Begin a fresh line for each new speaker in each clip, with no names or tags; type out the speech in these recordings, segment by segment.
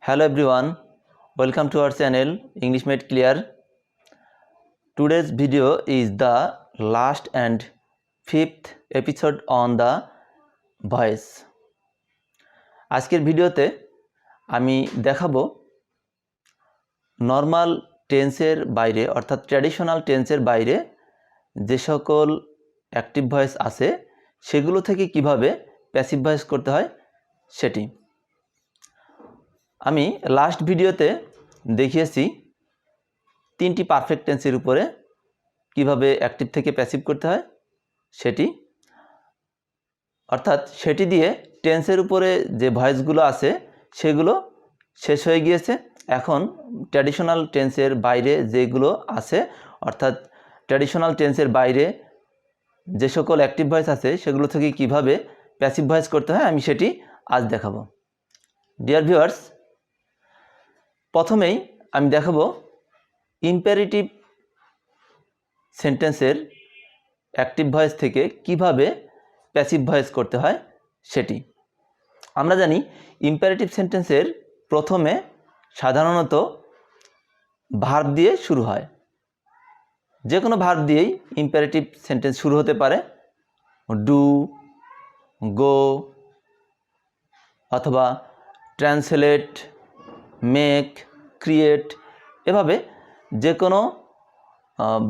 Hello everyone, welcome to our channel English Made Clear. Today's video is the last and fifth episode on the voice. আজকের ভিডিওতে আমি দেখাবো normal টেন্সের বাইরে অর্থাৎ ট্র্যাডিশনাল টেন্সের বাইরে যে সকল অ্যাক্টিভ ভয়েস আছে সেগুলো থেকে কিভাবে প্যাসিভ ভয়েস করতে হয় সেটি। আমি লাস্ট ভিডিওতে দেখিয়েছি তিনটি পারফেক্ট টেন্সের উপরে কিভাবে অ্যাক্টিভ থেকে প্যাসিভ করতে হয় সেটি, অর্থাৎ সেটি দিয়ে টেন্সের উপরে যে ভয়েসগুলো আছে সেগুলো শেষ হয়ে গিয়েছে। এখন ট্র্যাডিশনাল টেন্সের বাইরে যেগুলো আছে অর্থাৎ ট্র্যাডিশনাল টেন্সের বাইরে যে সকল অ্যাক্টিভ ভয়েস আছে সেগুলো থেকে কিভাবে প্যাসিভ ভয়েস করতে হয় আমি সেটি আজ দেখাবো। ডিয়ার ভিউয়ার্স, প্রথমেই আমি দেখাবো ইম্পারেটিভ সেন্টেন্সের অ্যাক্টিভ ভয়েস থেকে কিভাবে প্যাসিভ ভয়েস করতে হয় সেটি। আমরা জানি ইম্পারেটিভ সেন্টেন্সের প্রথমে সাধারণত ভার্ব দিয়ে শুরু হয়। যে কোনো ভার্ব দিয়েই ইম্পারেটিভ সেন্টেন্স শুরু হতে পারে, ডু, গো অথবা ট্রান্সলেট, মেক, ক্রিয়েট, এভাবে যে কোনো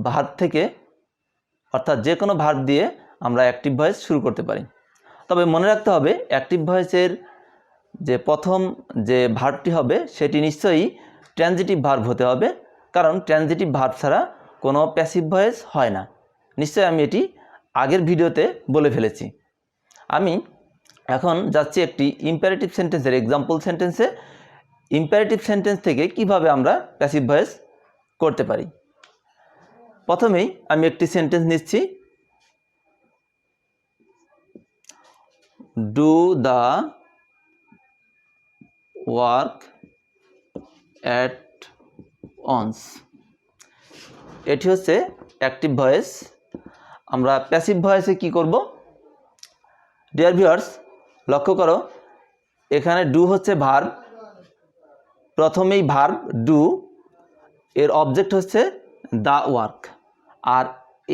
ভার্ব থেকে অর্থাৎ যে কোনো ভার্ব দিয়ে আমরা অ্যাক্টিভ ভয়েস শুরু করতে পারি। তবে মনে রাখতে হবে অ্যাক্টিভ ভয়েসের যে প্রথম যে ভার্বটি হবে সেটি নিশ্চয়ই ট্রানজিটিভ ভার্ব হতে হবে, কারণ ট্রানজিটিভ ভার্ব ছাড়া কোনো প্যাসিভ ভয়েস হয় না। নিশ্চয়ই আমি এটি আগের ভিডিওতে বলে ফেলেছি। আমি এখন যাচ্ছি একটি ইম্পারেটিভ সেন্টেন্সের এক্সাম্পল সেন্টেন্সে, ইম্পারেটিভ সেন্টেন্স থেকে কিভাবে আমরা প্যাসিভ ভয়েস করতে পারি। প্রথমেই আমি একটি সেন্টেন্স নিচ্ছি, do the work at once. এটি হচ্ছে অ্যাক্টিভ ভয়েস। আমরা প্যাসিভ ভয়েসে কি করব? ডিয়ার ভিউয়ার্স, লক্ষ্য করো এখানে ডু হচ্ছে ভার্ব, প্রথমেই ভার্ব ডু, এর অবজেক্ট হচ্ছে দ্য ওয়ার্ক, আর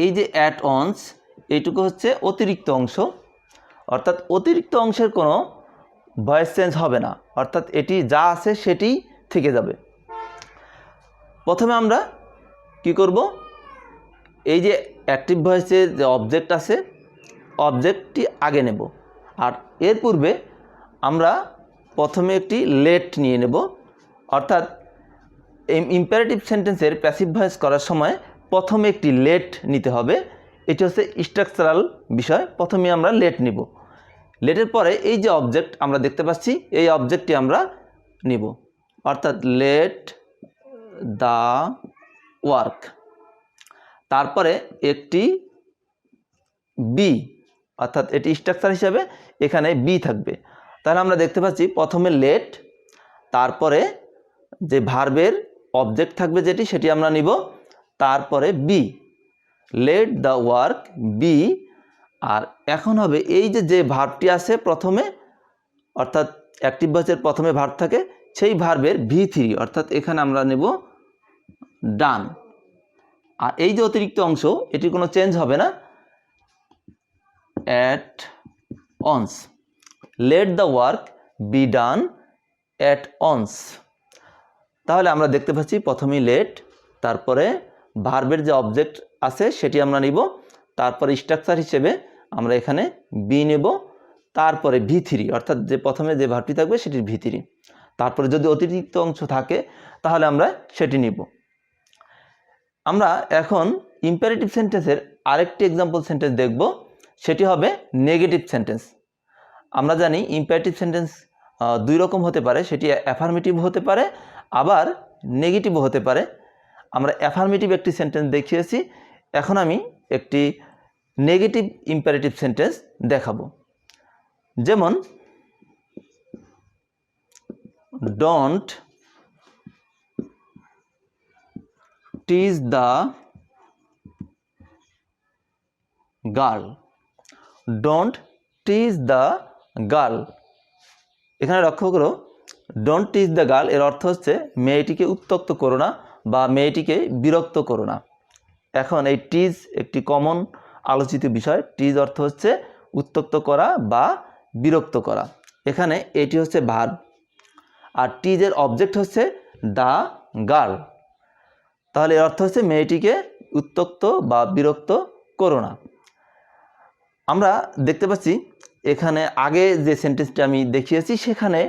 এই যে অ্যাট অনস এইটুকু হচ্ছে অতিরিক্ত অংশ, অর্থাৎ অতিরিক্ত অংশের কোনো ভয়েস চেঞ্জ হবে না, অর্থাৎ এটি যা আছে সেটি থেকে যাবে। প্রথমে আমরা কি করব? এই যে অ্যাক্টিভ ভয়েসের যে অবজেক্ট আছে অবজেক্টটি আগে নেব, আর এর পূর্বে আমরা প্রথমে একটি লেট নিয়ে নেব, অর্থাৎ ইম্পারেটিভ সেন্টেন্সের প্যাসিভ ভয়েস করার সময় প্রথমে একটি লেট নিতে হবে। এটি হচ্ছে স্ট্রাকচারাল বিষয়। প্রথমে আমরা লেট নিব, লেটের পরে এই যে অবজেক্ট আমরা দেখতে পাচ্ছি এই অবজেক্টটি আমরা নিব, অর্থাৎ লেট দ্য ওয়ার্ক, তারপরে একটি বি, অর্থাৎ এটি স্ট্রাকচার হিসাবে এখানে বি থাকবে। তাহলে আমরা দেখতে পাচ্ছি প্রথমে লেট, তারপরে যে ভার্বের অবজেক্ট থাকবে যেটি সেটি আমরা নিব, তারপরে be, let the work be, আর এখন হবে এই যে ভার্বটি আছে প্রথমে, অর্থাৎ অ্যাক্টিভ ভয়েসের প্রথমে ভার্ব থাকে সেই ভার্বের V3, অর্থাৎ এখানে আমরা নেব ডান, আর এই যে অতিরিক্ত অংশ এটি কোনো চেঞ্জ হবে না, at once, let the work be done at once. তাহলে আমরা দেখতে পাচ্ছি প্রথমেই লেট, তারপরে ভার্বের যে অবজেক্ট আছে সেটি আমরা নিব, তারপরে স্ট্রাকচার হিসেবে আমরা এখানে বি নেব, তারপরে V3, অর্থাৎ যে প্রথমে যে ভার্বটি থাকবে সেটির V3, তারপরে যদি অতিরিক্ত অংশ থাকে তাহলে আমরা সেটি নিব। আমরা এখন ইম্পারেটিভ সেন্টেন্সের আরেকটি এক্সাম্পল সেন্টেন্স দেখব, সেটি হবে নেগেটিভ সেন্টেন্স। আমরা জানি ইম্পারেটিভ সেন্টেন্স দুই রকম হতে পারে, সেটি অ্যাফার্মেটিভ হতে পারে আবার নেগেটিভও হতে পারে। আমরা অ্যাফার্মেটিভ একটি সেন্টেন্স দেখিয়েছি, এখন আমি একটি নেগেটিভ ইম্পারেটিভ সেন্টেন্স দেখাবো। যেমন don't tease the girl, don't tease the girl. এখানে লক্ষ্য করো ডোন্ট টিজ দ্য গার্ল এর অর্থ হচ্ছে মেয়েটিকে উত্ত্যক্ত করো না বা মেয়েটিকে বিরক্ত করো না। এখন এই টিজ একটি কমন আলোচিত বিষয়। টিজ অর্থ হচ্ছে উত্ত্যক্ত করা বা বিরক্ত করা। এখানে এটি হচ্ছে ভার্ব, আর টিজের অবজেক্ট হচ্ছে দ্য গার্ল। তাহলে এর অর্থ হচ্ছে মেয়েটিকে উত্ত্যক্ত বা বিরক্ত করো না। আমরা দেখতে পাচ্ছি এখানে আগে যে সেন্টেন্সটি আমি দেখিয়েছি সেখানে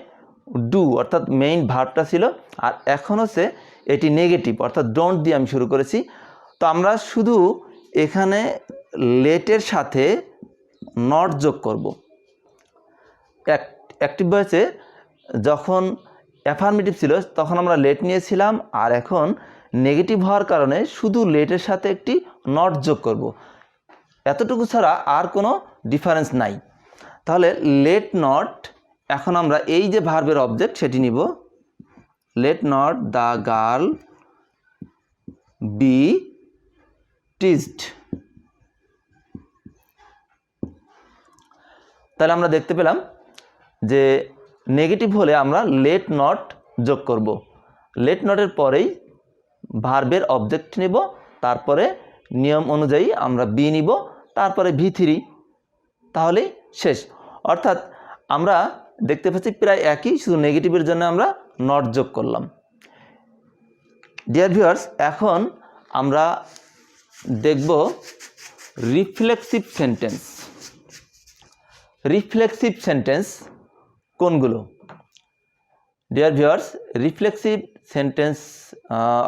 ডু অর্থাৎ মেইন ভার্বটা ছিল, আর এখন হচ্ছে এটি নেগেটিভ অর্থাৎ ডোন্ট দিয়ে আমি শুরু করেছি। তো আমরা শুধু এখানে লেটের সাথে নট যোগ করব। অ্যাক্টিভ ভয়েসে যখন অ্যাফার্মেটিভ ছিল তখন আমরা লেট নিয়েছিলাম, আর এখন নেগেটিভ হওয়ার কারণে শুধু লেটের সাথে একটি নট যোগ করব। এতটুকু ছাড়া আর কোনো ডিফারেন্স নাই। তাহলে লেট নট, এখন আমরা এই যে ভার্বের অবজেক্ট সেটি নিব। Let not the girl be teased. তাহলে আমরা দেখতে পেলাম যে নেগেটিভ হলে আমরা লেট নট যোগ করব। লেট নটের পরেই ভার্বের অবজেক্ট নিব, তারপরে নিয়ম অনুযায়ী আমরা বি নিব, তারপরে V3, তাহলেই শেষ। অর্থাৎ আমরা দেখতে পাচ্ছি প্রায় একই, শুধু নেগেটিভের জন্য আমরা নট যোগ করলাম। ডিয়ার ভিউয়ার্স, এখন আমরা দেখব রিফ্লেক্সিভ সেন্টেন্স। রিফ্লেক্সিভ সেন্টেন্স কোনগুলো? ডিয়ার ভিউয়ার্স, রিফ্লেক্সিভ সেন্টেন্স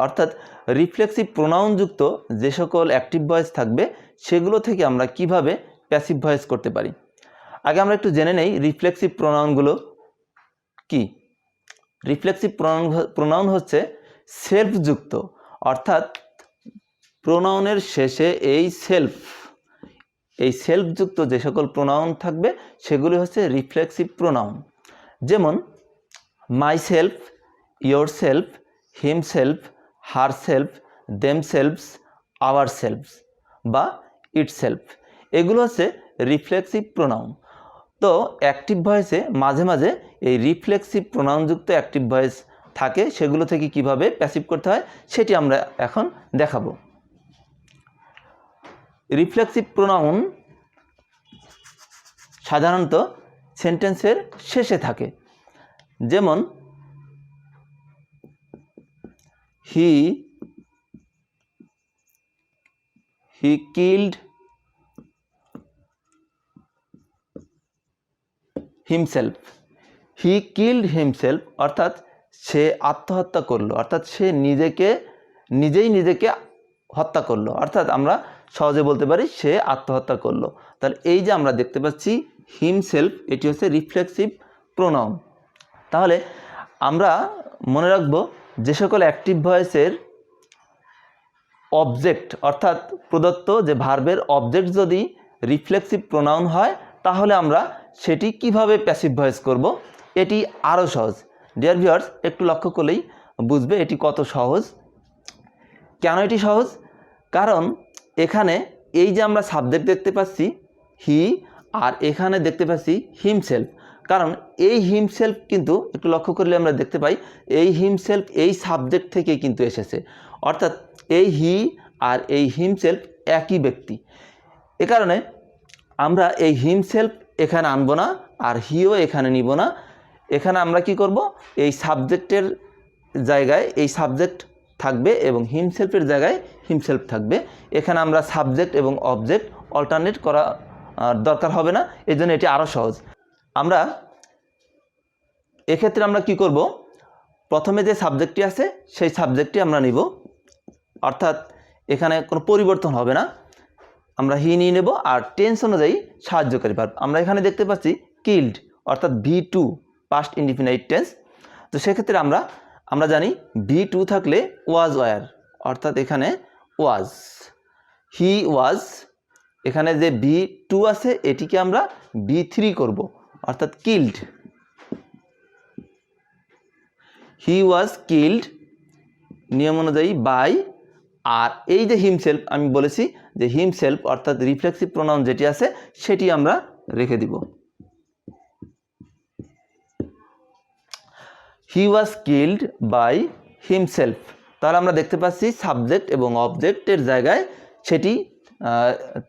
অর্থাৎ রিফ্লেক্সিভ প্রোনাউনযুক্ত যে সকল অ্যাক্টিভ ভয়েস থাকবে সেগুলো থেকে আমরা কিভাবে প্যাসিভ ভয়েস করতে পারি। আগে আমরা একটু জেনে নেই রিফ্লেক্সিভ প্রোনাউনগুলো কি। রিফ্লেক্সিভ প্রোনাউন হচ্ছে সেলফযুক্ত, অর্থাৎ প্রোনাউনের শেষে এই সেলফযুক্ত যে সকল প্রোনাউন থাকবে সেগুলি হচ্ছে রিফ্লেক্সিভ প্রোনাউন। যেমন myself, yourself, himself, herself, themselves, ourselves বা ইটসেলফ, এগুলো হচ্ছে রিফ্লেক্সিভ প্রোনাউন। তো অ্যাক্টিভ ভয়েসে মাঝে মাঝে এই রিফ্লেক্সিভ প্রোনাউনযুক্ত অ্যাক্টিভ ভয়েস থাকে, সেগুলো থেকে কিভাবে প্যাসিভ করতে হয় সেটি আমরা এখন দেখাবো। রিফ্লেক্সিভ প্রোনাউন সাধারণত সেন্টেন্সের শেষে থাকে। যেমন he killed himself. He killed himself অর্থাৎ সে আত্মহত্যা করলো, অর্থাৎ সে নিজেই হত্যা করলো, অর্থাৎ আমরা সহজে বলতে পারি সে আত্মহত্যা করলো। তাহলে এই যে আমরা দেখতে পাচ্ছি হিমসেলফ, এটি হচ্ছে রিফ্লেক্সিভ প্রোনাউন। তাহলে আমরা মনে রাখব যে সকল অ্যাক্টিভ ভয়েসের অবজেক্ট অর্থাৎ প্রদত্ত যে ভার্বের অবজেক্ট যদি রিফ্লেক্সিভ প্রোনাউন হয় তাহলে আমরা সেটি কিভাবে প্যাসিভ ভয়েস করব, এটি আরও সহজ। ডিয়ার ভিউয়ার্স, একটু লক্ষ্য করলেই বুঝবে এটি কত সহজ। কেন এটি সহজ? কারণ এখানে এই যে আমরা সাবজেক্ট দেখতে পাচ্ছি হি, আর এখানে দেখতে পাচ্ছি হিমসেলফ। কারণ এই হিমসেলফ কিন্তু একটু লক্ষ্য করলে আমরা দেখতে পাই এই হিমসেলফ এই সাবজেক্ট থেকে কিন্তু এসেছে, অর্থাৎ এই হি আর এই হিমসেলফ একই ব্যক্তি। এ কারণে আমরা এই হিমসেলফ এখানে আনবো না আর হিও এখানে নিব না। এখানে আমরা কি করব, এই সাবজেক্টের জায়গায় এই সাবজেক্ট থাকবে এবং হিমসেলফের জায়গায় হিমসেলফ থাকবে। এখানে আমরা সাবজেক্ট এবং অবজেক্ট অল্টারনেট করা দরকার হবে না, এই জন্য এটি আরও সহজ। আমরা এক্ষেত্রে আমরা কি করব, প্রথমে যে সাবজেক্টটি আছে সেই সাবজেক্টটি আমরা নিব, অর্থাৎ এখানে কোনো পরিবর্তন হবে না। আমরা হি নিয়ে নেব আর টেন্স অনুযায়ী সাহায্যকারী ভার্ব আমরা এখানে দেখতে পাচ্ছি কিল্ড অর্থাৎ V2 পাস্ট ইনডিফিনাইট টেন্স। তো সেক্ষেত্রে আমরা জানি V2 থাকলে ওয়াজ ওয়ার, অর্থাৎ এখানে ওয়াজ, হি ওয়াজ, এখানে যে V2 আছে এটিকে আমরা V3 করব, অর্থাৎ কিল্ড, হি ওয়াজ কিল্ড নিয়ম অনুযায়ী বাই। আর এই যে হিমসেলফ আমি বলেছি যে হিমসেলফ অর্থাৎ রিফ্লেক্সিভ প্রোনাউন যেটি আছে সেটি আমরা রেখে দিব। হি ওয়াজ কিল্ড বাই হিমসেলফ। তাহলে আমরা দেখতে পাচ্ছি সাবজেক্ট এবং অবজেক্টের জায়গায় সেটি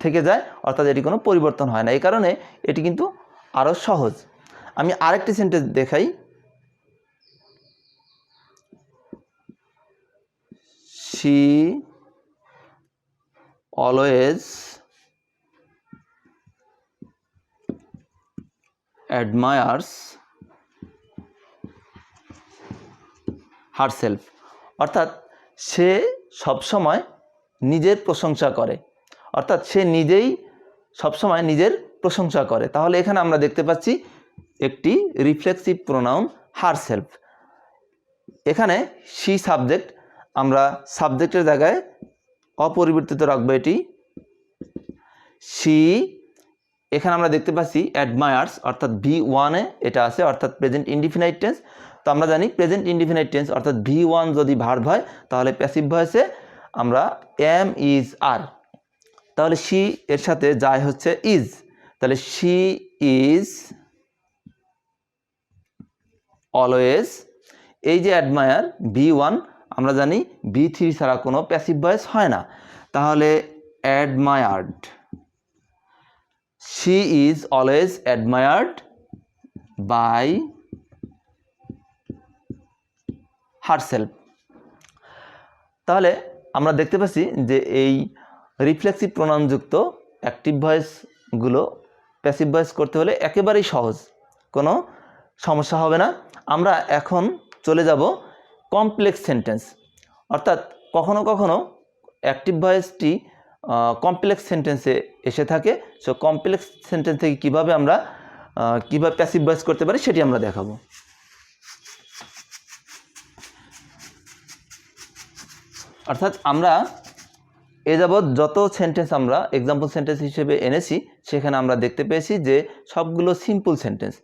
থেকে যায়, অর্থাৎ এটি কোনো পরিবর্তন হয় না। এই কারণে এটি কিন্তু আরও সহজ। আমি আরেকটি সেন্টেন্স দেখাই। শি অলওয়েজ অ্যাডমায়ার্স হারসেলফ, অর্থাৎ সে সবসময় নিজের প্রশংসা করে, অর্থাৎ সে নিজেই সবসময় নিজের প্রশংসা করে। তাহলে এখানে আমরা দেখতে পাচ্ছি একটি রিফ্লেক্সিভ প্রোনাউন হারসেলফ। এখানে শি সাবজেক্ট, আমরা সাবজেক্টের জায়গায় অপরিবর্তিত রাখবো এটি শি। এখানে আমরা দেখতে পাচ্ছি অ্যাডমায়ার্স, অর্থাৎ V1-এ এটা আছে, অর্থাৎ প্রেজেন্ট ইনডিফিনাইট টেন্স। তো আমরা জানি প্রেজেন্ট ইনডিফিনাইট টেন্স অর্থাৎ V1 যদি ভার্ব হয় তাহলে প্যাসিভ ভয়েসে আমরা am is are, তাহলে শি এর সাথে যায় হচ্ছে ইজ, তাহলে শি ইজ অলওয়েজ। এই যে অ্যাডমায়ার V1, আমরা জানি V3 ছাড়া কোনো প্যাসিভ ভয়েস হয় না, তাহলে admired, she is always admired by herself। তাহলে আমরা দেখতে পাচ্ছি যে এই রিফ্লেক্সিভ প্রোনাউনযুক্ত অ্যাক্টিভ ভয়েসগুলো প্যাসিভ ভয়েস করতে হলে একেবারেই সহজ, কোনো সমস্যা হবে না। আমরা এখন চলে যাব কমপ্লেক্স সেন্টেন্স, অর্থাৎ কখনো কখনো অ্যাক্টিভ ভয়েসটি কমপ্লেক্স সেন্টেন্সে এসে থাকে। সো কমপ্লেক্স সেন্টেন্স থেকে কীভাবে আমরা প্যাসিভ ভয়েস করতে পারি সেটি আমরা দেখাবো। অর্থাৎ আমরা এ যাবৎ যত সেন্টেন্স আমরা এক্সাম্পল সেন্টেন্স হিসেবে এনেছি সেখানে আমরা দেখতে পেয়েছি যে সবগুলো সিম্পল সেন্টেন্স।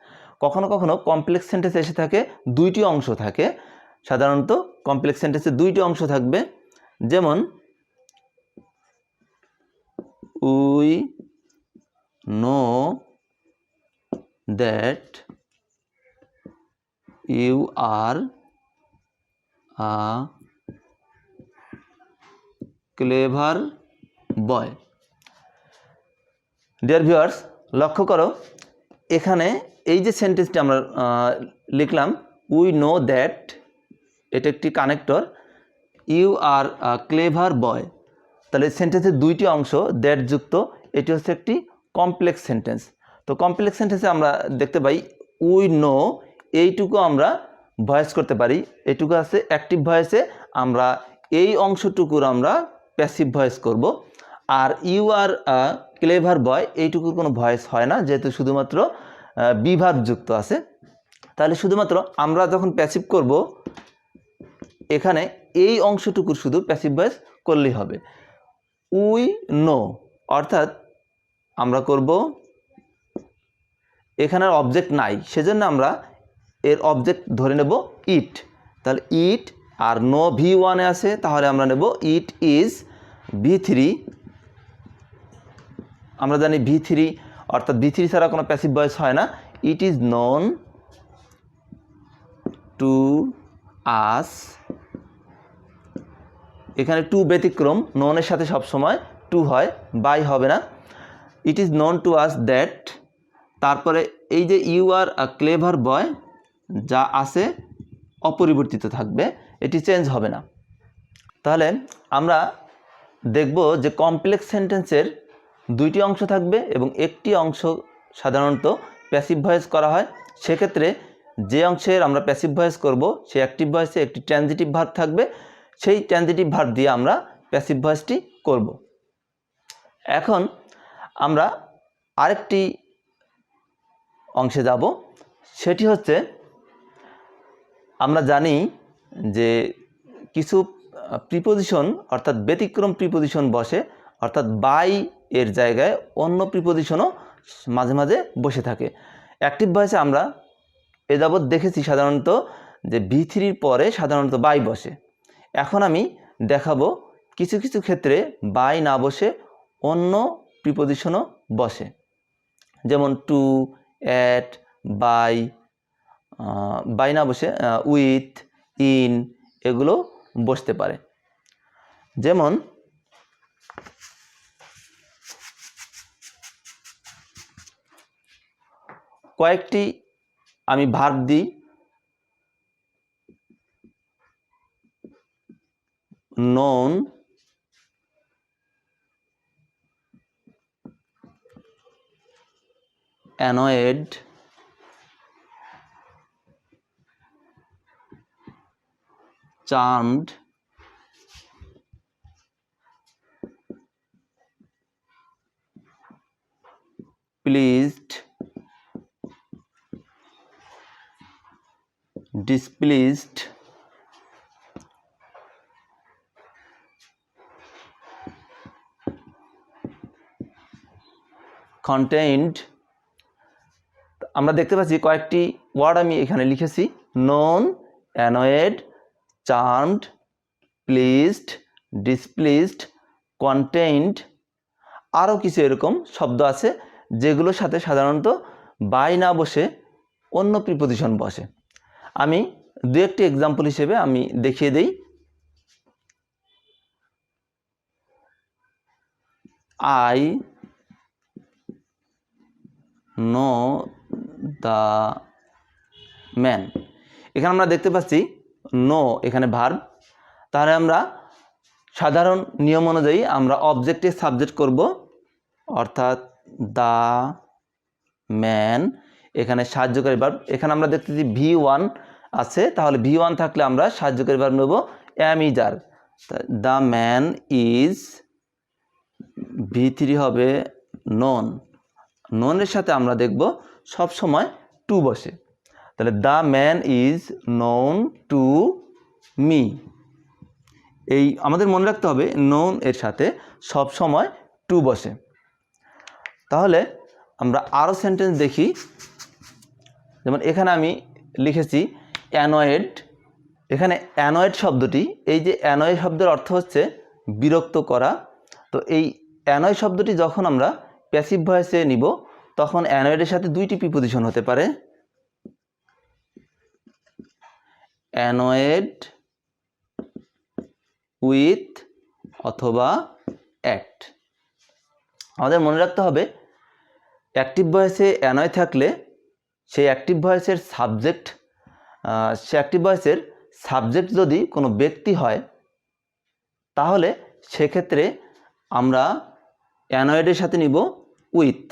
কখনো কখনো কমপ্লেক্স সেন্টেন্স এসে থাকে, দুইটি অংশ থাকে। সাধারণত কমপ্লেক্স সেন্টেন্সে দুইটি অংশ থাকবে, যেমন we know that you are a clever boy। Dear viewers, লক্ষ্য করো এখানে এই যে সেন্টেন্সটি আমরা লিখলাম উই নো দ্যাট, এটা একটি connector, you are a clever boy, তাহলে সেন্টেন্সের দুইটি অংশ দ্যাট যুক্ত, এটি হচ্ছে একটি কমপ্লেক্স সেন্টেন্স। তো কমপ্লেক্স সেন্টেন্সে আমরা দেখতে পাই উই নো, এইটুকু আমরা ভয়েস করতে পারি, এইটুকু আছে অ্যাক্টিভ ভয়েসে, আমরা এই অংশটুকুর আমরা প্যাসিভ ভয়েস করব। Are you are a clever বয়, এইটুকুর কোনো ভয়েস হয় না, যেহেতু শুধুমাত্র বি ভার্ব যুক্ত আছে। তাহলে শুধুমাত্র আমরা যখন প্যাসিভ করব এখানে এই অংশটুকুর শুধু প্যাসিভ ভয়েস করলেই হবে। উই নো, অর্থাৎ আমরা করব, এখানে অবজেক্ট নাই সেজন্য আমরা এর অবজেক্ট ধরে নেব ইট, তাহলে ইট আর নো V1-এ আছে, তাহলে আমরা নেব ইট ইজ V3। আমরা জানি V3, অর্থাৎ V3 ছাড়া কোনো প্যাসিভ ভয়েস হয় না। It is known to us, এখানে টু ব্যতিক্রম, নোনের সাথে সবসময় টু হয়, বাই হবে না। It is known to us that, তারপরে এই যে ইউ আর আ ক্লেভার বয় যা আছে অপরিবর্তিত থাকবে, এটি চেঞ্জ হবে না। তাহলে আমরা দেখব যে কমপ্লেক্স সেন্টেন্সের দুইটি অংশ থাকবে এবং একটি অংশ সাধারণত প্যাসিভ ভয়েস করা হয়। সেক্ষেত্রে যে অংশের আমরা প্যাসিভ ভয়েস করব সেই অ্যাক্টিভ ভয়েসে একটি ট্রানজিটিভ ভার্ব থাকবে, সেই ট্রানজিটিভ ভার্ব দিয়ে আমরা প্যাসিভ ভয়েসটি করব। এখন আমরা আরেকটি অংশে যাব, সেটি হচ্ছে আমরা জানি যে কিছু প্রিপোজিশন অর্থাৎ ব্যতিক্রম প্রিপোজিশন বসে, অর্থাৎ বাই এর জায়গায় অন্য প্রিপোজিশনও মাঝে মাঝে বসে থাকে। অ্যাক্টিভ ভয়েসে আমরা এ যাবৎ দেখেছি সাধারণত যে V3-র পরে সাধারণত বাই বসে। এখন আমি দেখাবো কিছু কিছু ক্ষেত্রে বাই না বসে অন্য প্রিপোজিশনও বসে, যেমন টু, অ্যাট, বাই, বাই না বসে উইথ, ইন এগুলো বসতে পারে। যেমন কয়েকটি আমি ভার্ব দিই, known, annoyed, charmed, pleased, displeased, contained। আমরা দেখতে পাচ্ছি কয়েকটি ওয়ার্ড আমি এখানে লিখেছি, known, annoyed, charmed, pleased, displeased, contained। আরও কিছু এরকম শব্দ আছে যেগুলোর সাথে সাধারণত বাই না বসে অন্য প্রিপোজিশন বসে। আমি দু একটি এক্সাম্পল হিসেবে আমি দেখিয়ে দেই। আই নো দ্য ম্যান, এখানে আমরা দেখতে পাচ্ছি নো এখানে ভার্ব, তাহলে আমরা সাধারণ নিয়ম অনুযায়ী আমরা অবজেক্টে সাবজেক্ট করব, অর্থাৎ দ্য ম্যান এখানে সাহায্যকারী ভার্ব। এখানে আমরা দেখতেছি V1 আছে, তাহলে V1 থাকলে আমরা সাহায্যকারী ভার্ব নেব am is are। The man is, V3 হবে known, known-এর সাথে আমরা দেখব সব সময় টু বসে, তাহলে the man is known to me. এই আমাদের মনে রাখতে হবে known এর সাথে সব সময় টু বসে। তাহলে আমরা আরও সেন্টেন্স দেখি। যেমন এখানে আমি লিখেছি অ্যানয়েড। এখানে অ্যানয়েড শব্দটি, এই যে অ্যানয়েড শব্দের অর্থ হচ্ছে বিরক্ত করা। তো এই অ্যানয় শব্দটি যখন আমরা প্যাসিভ ভয়েসে নিব তখন অ্যানয়েডের সাথে দুইটি প্রিপোজিশন হতে পারে, অ্যানয়েড উইথ অথবা অ্যাট। আমাদের মনে রাখতে হবে অ্যাক্টিভ ভয়েসে অ্যানয় থাকলে সেই অ্যাক্টিভ ভয়েসের সাবজেক্ট যদি কোনো ব্যক্তি হয় তাহলে সেক্ষেত্রে আমরা অ্যানয়েডের সাথে নিব উইথ,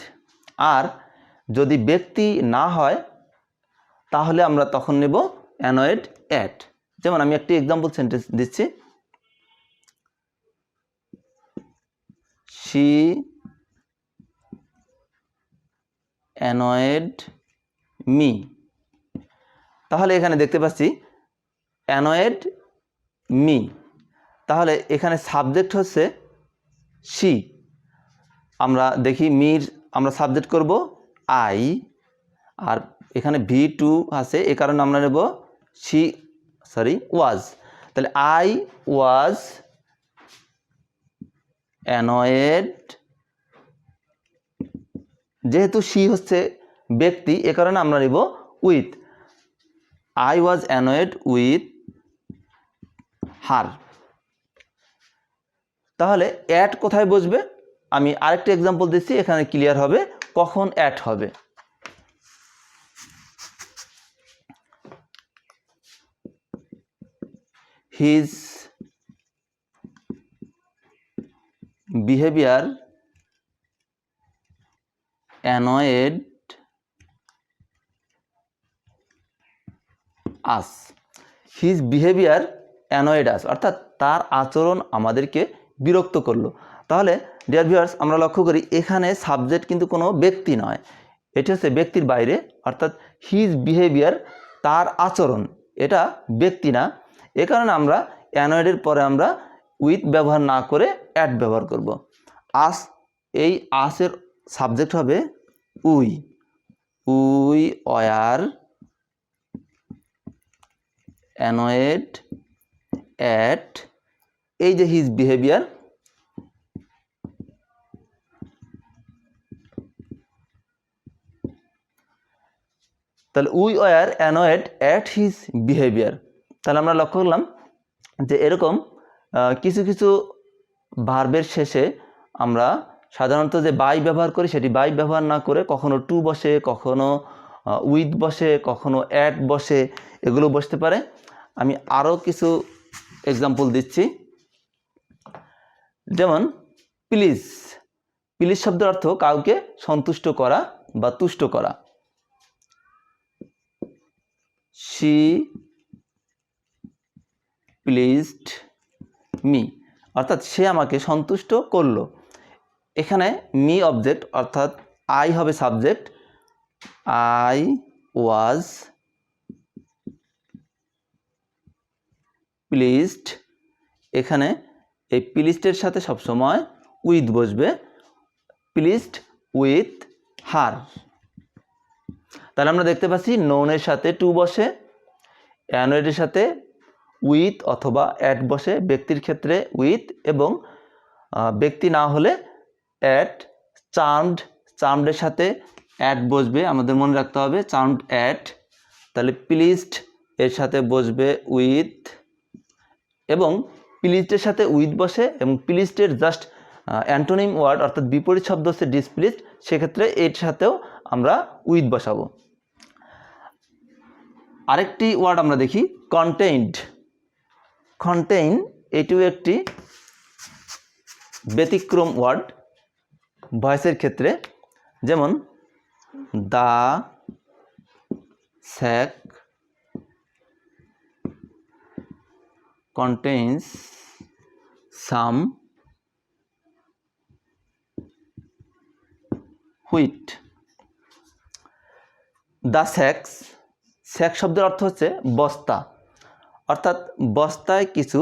আর যদি ব্যক্তি না হয় তাহলে আমরা তখন নেব অ্যানয়েড অ্যাট। যেমন আমি একটি এক্সাম্পল সেন্টেন্স দিচ্ছি, শি অ্যানয়েড মি। তাহলে এখানে দেখতে পাচ্ছি অ্যানয়েড মি, তাহলে এখানে সাবজেক্ট হচ্ছে শি। আমরা দেখি মির আমরা সাবজেক্ট করব আই, আর এখানে V2 আছে, এ কারণে আমরা নেব ওয়াজ। তাহলে আই ওয়াজ অ্যানয়েড, যেহেতু শি হচ্ছে ব্যক্তি এ কারণে আমরা নেব with, I was annoyed with her. তাহলে অ্যাট কোথায় বসবে আমি আরেকটা এক্সাম্পল দিচ্ছি, এখানে ক্লিয়ার হবে কখন অ্যাট হবে। হিজ বিহেভিয়ার অ্যানয়েড আস। হিজ বিহেভিয়ার অ্যানয়েড আস অর্থাৎ তার আচরণ আমাদেরকে বিরক্ত করলো। তাহলে ডিয়ার ভিউয়ার্স আমরা লক্ষ্য করি এখানে সাবজেক্ট কিন্তু কোনো ব্যক্তি নয়, এটি হচ্ছে ব্যক্তির বাইরে, অর্থাৎ হিজ বিহেভিয়ার তার আচরণ, এটা ব্যক্তি না। এ কারণে আমরা অ্যানয়েডের পরে আমরা উইথ ব্যবহার না করে অ্যাট ব্যবহার করব। আস, এই আসের সাবজেক্ট হবে we, we were annoyed at, এই যে হিজ বিহেভিয়ার, তাহলে we were annoyed at his behaviour. তাহলে আমরা লক্ষ্য করলাম যে এরকম কিছু কিছু ভার্বের শেষে আমরা সাধারণত যে বাই ব্যবহার করি সেটি বাই ব্যবহার না করে কখনো টু বসে, কখনো উইথ বসে, কখনো অ্যাট বসে, এগুলো বসতে পারে। আমি আরও কিছু এক্সাম্পল দিচ্ছি। যেমন প্লিজ, প্লিজ শব্দের অর্থ কাউকে সন্তুষ্ট করা বা তুষ্ট করা। শি প্লিজড মি, অর্থাৎ সে আমাকে সন্তুষ্ট করলো। এখানে মি অবজেক্ট, অর্থাৎ আই হবে সাবজেক্ট, আই ওয়াজ প্লিজড। এখানে এই প্লিজডের সাথে সবসময় উইথ বসবে, প্লিজড উইথ হার। তাহলে আমরা দেখতে পাচ্ছি নোনের সাথে টু বসে, অ্যানয়েডের সাথে উইথ অথবা অ্যাট বসে, ব্যক্তির ক্ষেত্রে উইথ এবং ব্যক্তি না হলে অ্যাট। চার্মড, চার্মডের সাথে অ্যাট বসবে, আমাদের মনে রাখতে হবে চার্মড অ্যাট। তাহলে প্লিজড এর সাথে বসবে উইথ, এবং প্লিজডের সাথে উইথ বসে এবং প্লিজডের জাস্ট অ্যান্টোনিম ওয়ার্ড অর্থাৎ বিপরীত শব্দ হচ্ছে ডিসপ্লিজড, সেক্ষেত্রে এর সাথেও আমরা উইথ বসাবো। আরেকটি ওয়ার্ড আমরা দেখি কন্টেইনড। কন্টেইন এটিও একটি ব্যতিক্রম ওয়ার্ড ভয়েসের ক্ষেত্রে। যেমন the sack contains some wheat. The sacks, sack শব্দের অর্থ হচ্ছে বস্তা, অর্থাৎ বস্তায় কিছু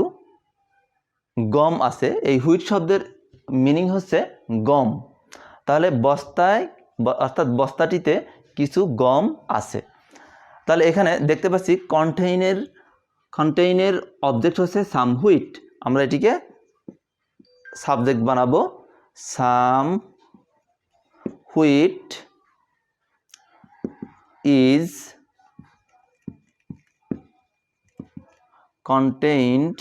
গম আছে। এই হুইট শব্দের মিনিং হচ্ছে গম। তাহলে বস্তায় অর্থাৎ বস্তাটিতে কিছু গম আছে। তাহলে এখানে দেখতে পাচ্ছি কন্টেইনের অবজেক্ট হচ্ছে সাম হুইট, আমরা এটিকে সাবজেক্ট বানাবো some wheat is contained.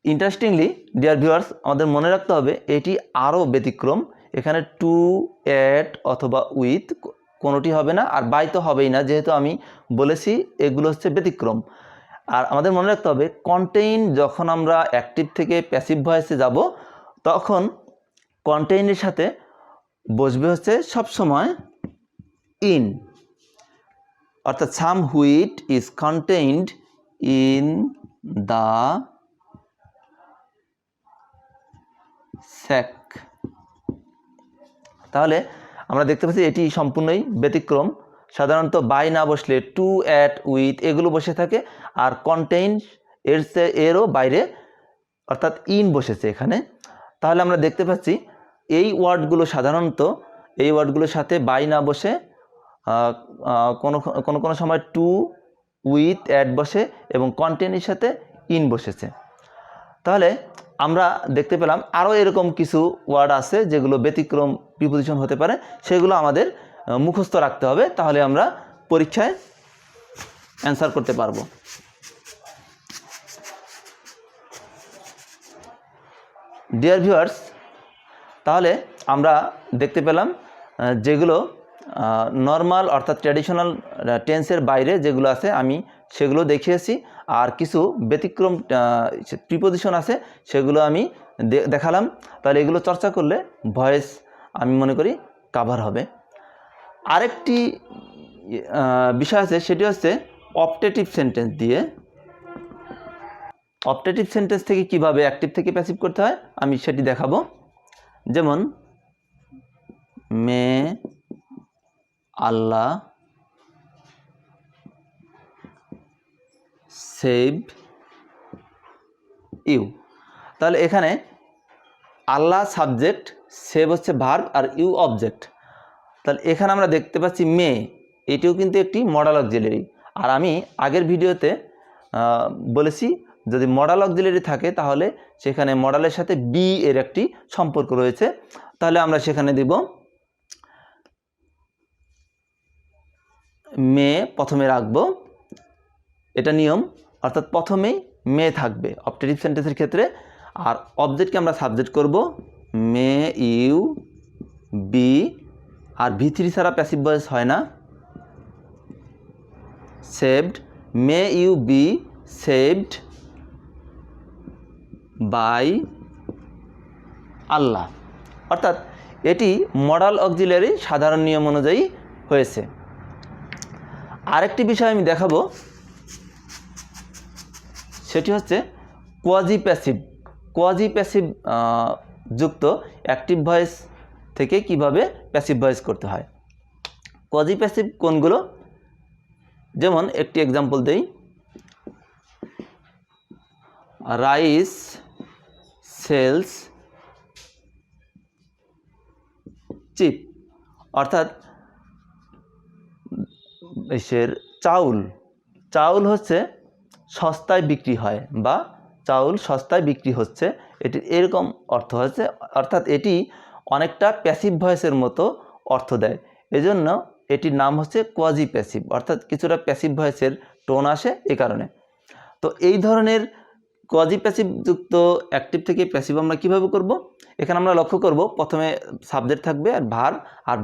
Interestingly dear viewers, আমাদের মনে রাখতে হবে এটি আরও ব্যতিক্রম। এখানে টু, অ্যাট অথবা উইথ কোনোটি হবে না, আর বাই তো হবেই না, যেহেতু আমি বলেছি এগুলো হচ্ছে ব্যতিক্রম। আর আমাদের মনে রাখতে হবে কন্টেইন যখন আমরা অ্যাক্টিভ থেকে প্যাসিভ ভয়েসে যাব তখন কন্টেইনের সাথে বসবে হচ্ছে সবসময় ইন, অর্থাৎ some wheat is contained in the sack. তাহলে আমরা দেখতে পাচ্ছি এটি সম্পূর্ণই ব্যতিক্রম। সাধারণত বাই না বসলে টু, অ্যাট, উইথ এগুলো বসে থাকে, আর কন্টেইন এরও বাইরে অর্থাৎ ইন বসেছে এখানে। তাহলে আমরা দেখতে পাচ্ছি এই ওয়ার্ডগুলো সাধারণত এই ওয়ার্ডগুলোর সাথে বাই না বসে কোনো সময় টু, উইথ, অ্যাট বসে এবং কন্টেইনের সাথে ইন বসেছে। তাহলে আমরা দেখতে পেলাম আরও এরকম কিছু ওয়ার্ড আছে যেগুলো ব্যতিক্রম প্রিপোজিশন হতে পারে, সেগুলো আমাদের মুখস্থ রাখতে হবে, তাহলে আমরা পরীক্ষায় অ্যান্সার করতে পারবো। ডিয়ার ভিউয়ার্স, তাহলে আমরা দেখতে পেলাম যেগুলো নর্মাল অর্থাৎ ট্র্যাডিশনাল টেন্সের বাইরে যেগুলো আছে আমি সেগুলো দেখিয়েছি, আর কিছু ব্যতিক্রম প্রিপোজিশন আছে সেগুলো আমি দেখালাম। তাহলে এগুলো চর্চা করলে ভয়েস আমি মনে করি কাভার হবে। আরেকটি বিষয় আছে, সেটি হচ্ছে অপটেটিভ সেন্টেন্স দিয়ে। অপটেটিভ সেন্টেন্স থেকে কিভাবে অ্যাক্টিভ থেকে প্যাসিভ করতে হয় আমি সেটি দেখাবো। যেমন মে আল্লাহ সেভ ইউ। তাহলে এখানে আল্লাহ সাবজেক্ট, সেভ হচ্ছে ভার্ব, আর ইউ অবজেক্ট। তাহলে এখানে আমরা দেখতে পাচ্ছি মে, এটিও কিন্তু একটি মডাল অক্সিলারি। আর আমি আগের ভিডিওতে বলেছি যদি মডাল অক্সিলারি থাকে তাহলে সেখানে মডালের সাথে বি এর একটি সম্পর্ক রয়েছে। তাহলে আমরা সেখানে দেব মে প্রথমে রাখবো, এটা নিয়ম, অর্থাৎ প্রথমেই মে থাকবে অপটেটিভ সেন্টেন্সের ক্ষেত্রে। আর অবজেক্টকে আমরা সাবজেক্ট করব মে ইউ বি, আর V3 ছাড়া প্যাসিভ ভয়েস হয় না। Saved, may you be saved by Allah, অর্থাৎ এটি মডাল অক্সিলারি সাধারণ নিয়ম অনুযায়ী হয়েছে। আরেকটি বিষয় আমি দেখাবো, সেটি হচ্ছে কোয়াজি প্যাসিভ। কোয়াজি প্যাসিভ যুক্ত অ্যাক্টিভ ভয়েস থেকে কিভাবে প্যাসিভ ভয়েস করতে হয়। কোয়াজি প্যাসিভ কোনগুলো, যেমন একটি এক্সাম্পল দেই, রাইস সেলস চিপ, অর্থাৎ চাউল হচ্ছে সস্তায় বিক্রি হয় বা চাউল সস্তায় বিক্রি হচ্ছে, এটি এরকম অর্থ হচ্ছে, অর্থাৎ এটি অনেকটা প্যাসিভ ভয়েসের মতো অর্থ দেয়, এজন্য এটির নাম হচ্ছে কোয়াজি প্যাসিভ, অর্থাৎ কিছুটা প্যাসিভ ভয়েসের টোন আসে এ কারণে। তো এই ধরনের কোয়াজি প্যাসিভ যুক্ত অ্যাক্টিভ থেকে প্যাসিভ আমরা কিভাবে করব, এখানে আমরা লক্ষ্য করব প্রথমে সাবজেক্ট থাকবে আর ভার্ব, আর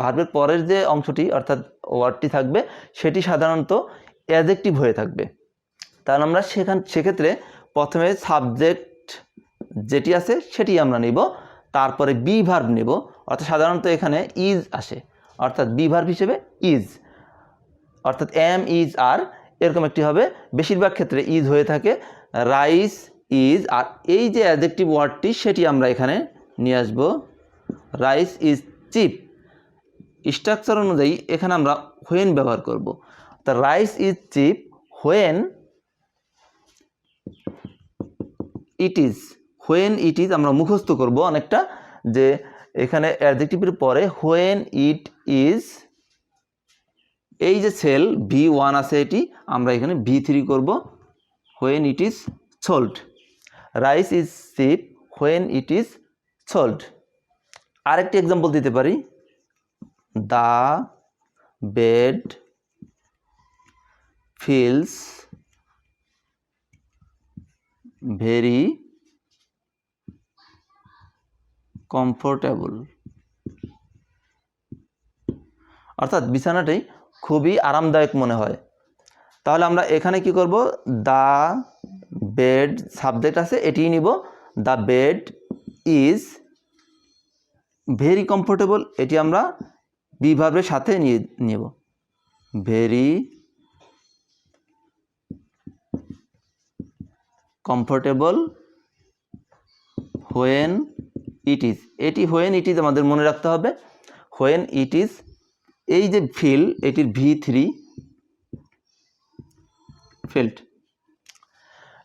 ভার্বের পরের যে অংশটি অর্থাৎ ওয়ার্ডটি থাকবে সেটি সাধারণত অ্যাডজেক্টিভ হয়ে থাকবে। তাহলে আমরা সেক্ষেত্রে প্রথমে সাবজেক্ট যেটি আছে সেটি আমরা নিব, তারপরে বি ভার্ব নেব, অর্থাৎ সাধারণত এখানে ইজ আসে, অর্থাৎ বি ভার্ব হিসেবে ইজ, অর্থাৎ এম ইজ আর এরকম একটি হবে, বেশিরভাগ ক্ষেত্রে ইজ হয়ে থাকে। রাইস ইজ, আর এই যে অ্যাডজেক্টিভ ওয়ার্ডটি সেটি আমরা এখানে নিয়ে আসব, রাইস ইজ চিপ। স্ট্রাকচার অনুযায়ী এখানে আমরা হোয়েন ব্যবহার করব, তা rice is chip when it is. When it is আমরা মুখস্থ করব অনেকটা, যে এখানে অ্যাডজেক্টিভের পরে হোয়েন ইট ইজ, এই যে সেল V1 আছে এটি আমরা এখানে V3 করব, when it is sold. Rice is chip when it is sold. আরেকটি এক্সাম্পল দিতে পারি, the bed feels very comfortable, অর্থাৎ বিছানাটি খুবই আরামদায়ক মনে হয়। তাহলে আমরা এখানে কি করব, দ্য বেড সাবজেক্ট আছে এটি নিব, the bed is very comfortable, এটি আমরা বি ভার্বের সাথে নিয়ে নেব, very comfortable when it is, এটি হোয়েন ইট ইজ আমাদের মনে রাখতে হবে, হোয়েন ইট ইজ, এই যে ফিল এটির V3 ফিল্ড।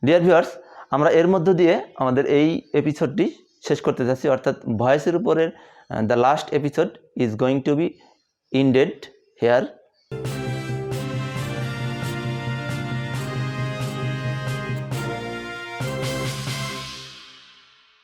ডিয়ার ভিউয়ার্স, আমরা এর মধ্য দিয়ে আমাদের এই এপিসোডটি শেষ করতে যাচ্ছি, অর্থাৎ ভয়েসের উপরের the last episode is going to be ended here.